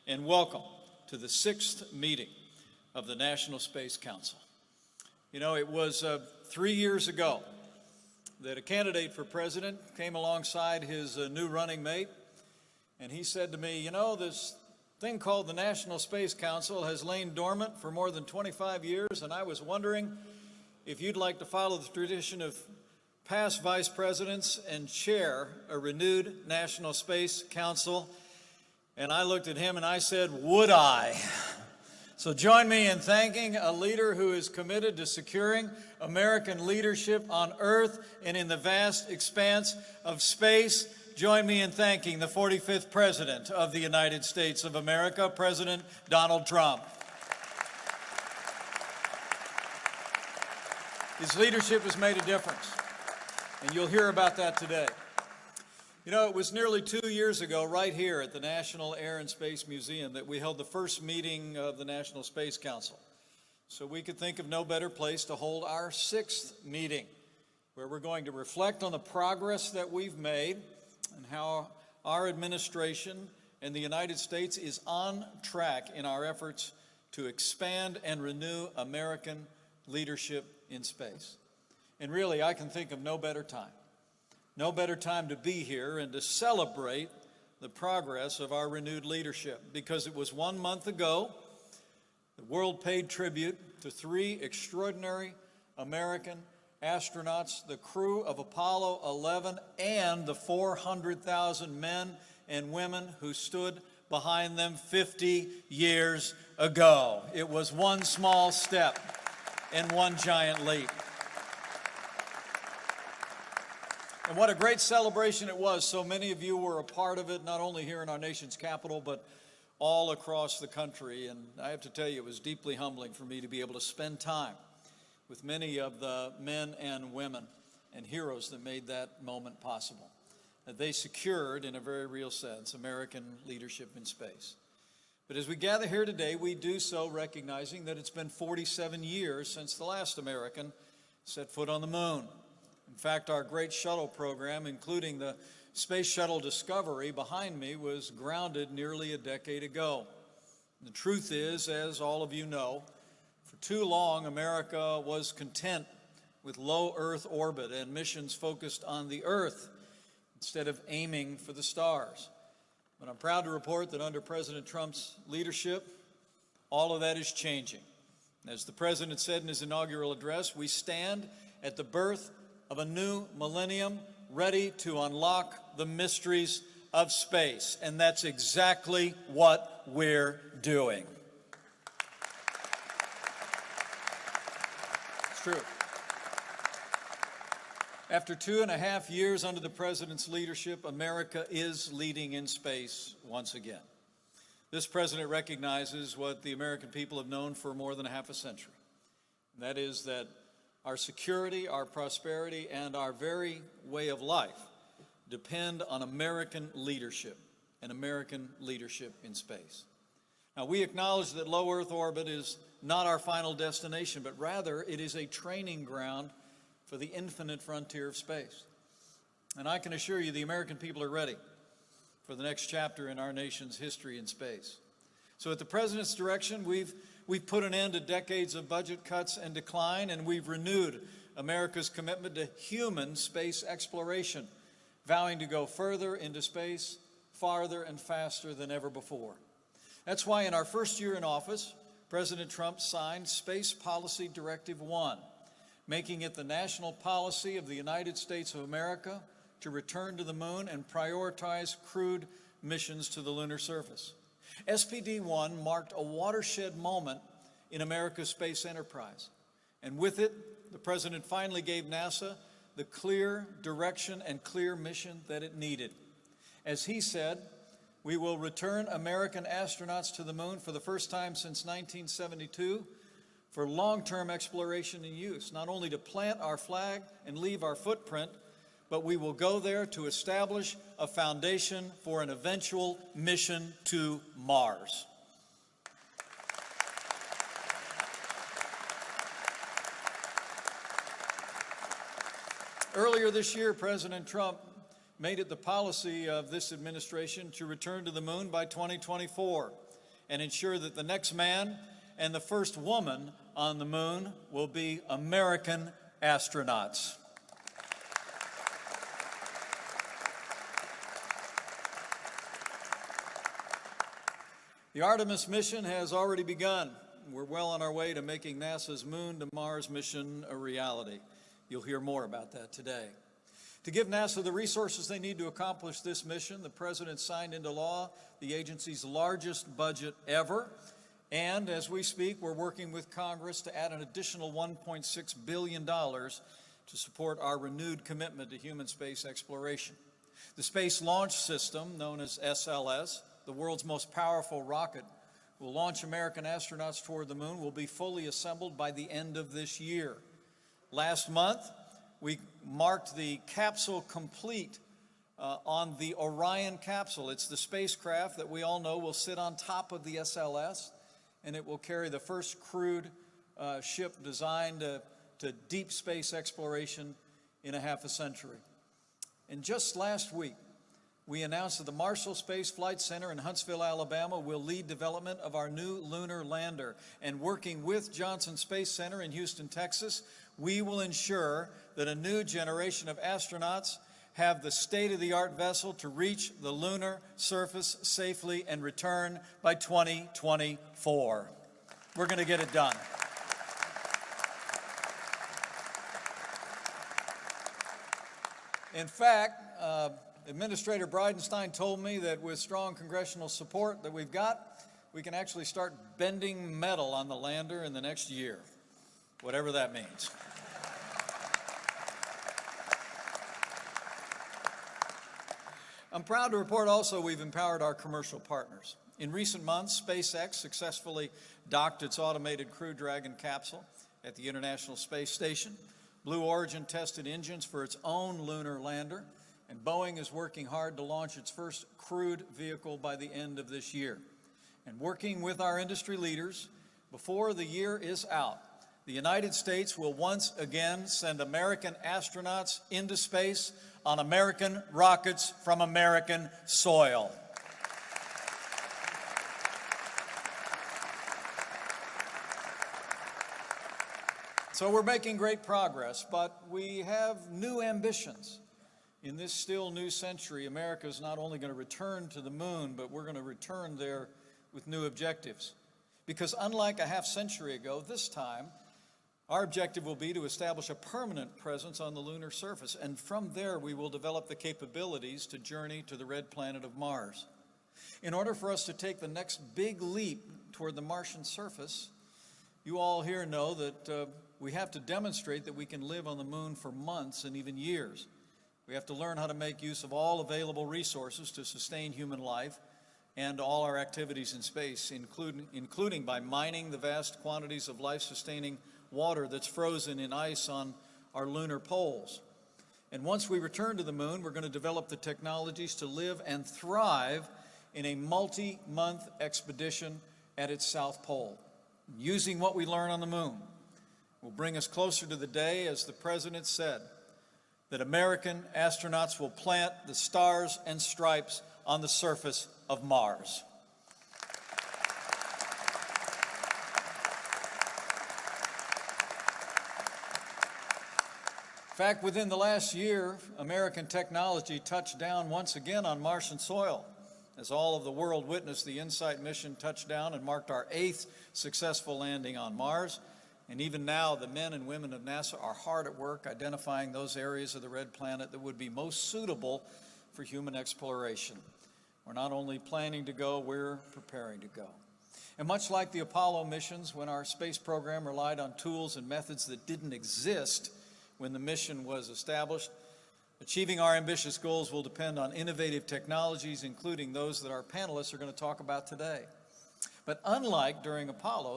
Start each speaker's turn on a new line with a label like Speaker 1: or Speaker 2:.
Speaker 1: and welcome to the 6th meeting of the National Space Council. You know, it was 3 years ago that a candidate for president came alongside his new running mate, and he said to me, you know, this thing called the National Space Council has lain dormant for more than 25 years, and I was wondering if you'd like to follow the tradition of past vice presidents and chair a renewed National Space Council. And I looked at him and I said, would I? So join me in thanking a leader who is committed to securing American leadership on Earth and in the vast expanse of space. Join me in thanking the 45th President of the United States of America, President Donald Trump. His leadership has made a difference, and you'll hear about that today. You know, it was nearly 2 years ago, right here at the National Air and Space Museum, that we held the first meeting of the National Space Council. So we could think of no better place to hold our 6th meeting, where we're going to reflect on the progress that we've made and how our administration and the United States is on track in our efforts to expand and renew American leadership in space. And really, I can think of no better time to be here and to celebrate the progress of our renewed leadership, because it was 1 month ago the world paid tribute to 3 extraordinary American astronauts, the crew of Apollo 11, and the 400,000 men and women who stood behind them 50 years ago. It was one small step and one giant leap. And what a great celebration it was. So many of you were a part of it, not only here in our nation's capital, but all across the country. And I have to tell you, it was deeply humbling for me to be able to spend time with many of the men and women and heroes that made that moment possible. That they secured, in a very real sense, American leadership in space. But as we gather here today, we do so recognizing that it's been 47 years since the last American set foot on the moon. In fact, our great shuttle program, including the Space Shuttle Discovery behind me, was grounded nearly a decade ago. And the truth is, as all of you know, for too long, America was content with low Earth orbit and missions focused on the Earth instead of aiming for the stars. But I'm proud to report that under President Trump's leadership, all of that is changing. As the President said in his inaugural address, we stand at the birth of a new millennium, ready to unlock the mysteries of space. And that's exactly what we're doing. It's true. After 2.5 years under the President's leadership, America is leading in space once again. This President recognizes what the American people have known for more than half a century. And that is that our security, our prosperity, and our very way of life depend on American leadership and American leadership in space. Now, we acknowledge that low Earth orbit is not our final destination, but rather it is a training ground for the infinite frontier of space. And I can assure you the American people are ready for the next chapter in our nation's history in space. So at the President's direction, we've put an end to decades of budget cuts and decline, and we've renewed America's commitment to human space exploration, vowing to go further into space, farther and faster than ever before. That's why in our first year in office, President Trump signed Space Policy Directive 1, making it the national policy of the United States of America to return to the moon and prioritize crewed missions to the lunar surface. SPD-1 marked a watershed moment in America's space enterprise. And with it, the President finally gave NASA the clear direction and clear mission that it needed. As he said, we will return American astronauts to the moon for the first time since 1972 for long-term exploration and use, not only to plant our flag and leave our footprint, but we will go there to establish a foundation for an eventual mission to Mars. Earlier this year, President Trump made it the policy of this administration to return to the moon by 2024. and ensure that the next man and the first woman on the moon will be American astronauts. The Artemis mission has already begun. We're well on our way to making NASA's Moon to Mars mission a reality. You'll hear more about that today. To give NASA the resources they need to accomplish this mission, the President signed into law the agency's largest budget ever. And as we speak, we're working with Congress to add an additional $1.6 billion to support our renewed commitment to human space exploration. The Space Launch System, known as SLS, the world's most powerful rocket, will launch American astronauts toward the moon, will be fully assembled by the end of this year. Last month, we marked the capsule complete on the Orion capsule. It's the spacecraft that we all know will sit on top of the SLS, and it will carry the first crewed ship designed to deep space exploration in a half a century. And just last week, we announced that the Marshall Space Flight Center in Huntsville, Alabama, will lead development of our new lunar lander. And working with Johnson Space Center in Houston, Texas, we will ensure that a new generation of astronauts have the state-of-the-art vessel to reach the lunar surface safely and return by 2024. We're going to get it done. In fact, Administrator Bridenstine told me that with strong congressional support that we've got, we can actually start bending metal on the lander in the next year, whatever that means. I'm proud to report also we've empowered our commercial partners. In recent months, SpaceX successfully docked its automated Crew Dragon capsule at the International Space Station. Blue Origin tested engines for its own lunar lander, and Boeing is working hard to launch its first crewed vehicle by the end of this year. And working with our industry leaders, before the year is out, the United States will once again send American astronauts into space on American rockets from American soil. So we're making great progress, but we have new ambitions. In this still new century, America is not only going to return to the moon, but we're going to return there with new objectives. Because unlike a half century ago, this time, our objective will be to establish a permanent presence on the lunar surface, and from there we will develop the capabilities to journey to the red planet of Mars. In order for us to take the next big leap toward the Martian surface, you all here know that we have to demonstrate that we can live on the moon for months and even years. We have to learn how to make use of all available resources to sustain human life and all our activities in space, including by mining the vast quantities of life-sustaining water that's frozen in ice on our lunar poles. And once we return to the moon, we're going to develop the technologies to live and thrive in a multi-month expedition at its south pole. Using what we learn on the moon will bring us closer to the day, as the President said, that American astronauts will plant the stars and stripes on the surface of Mars. In fact, within the last year, American technology touched down once again on Martian soil, as all of the world witnessed the InSight mission touch down and marked our 8th successful landing on Mars. And even now, the men and women of NASA are hard at work identifying those areas of the red planet that would be most suitable for human exploration. We're not only planning to go, we're preparing to go. And much like the Apollo missions, when our space program relied on tools and methods that didn't exist when the mission was established, achieving our ambitious goals will depend on innovative technologies, including those that our panelists are going to talk about today. But unlike during Apollo,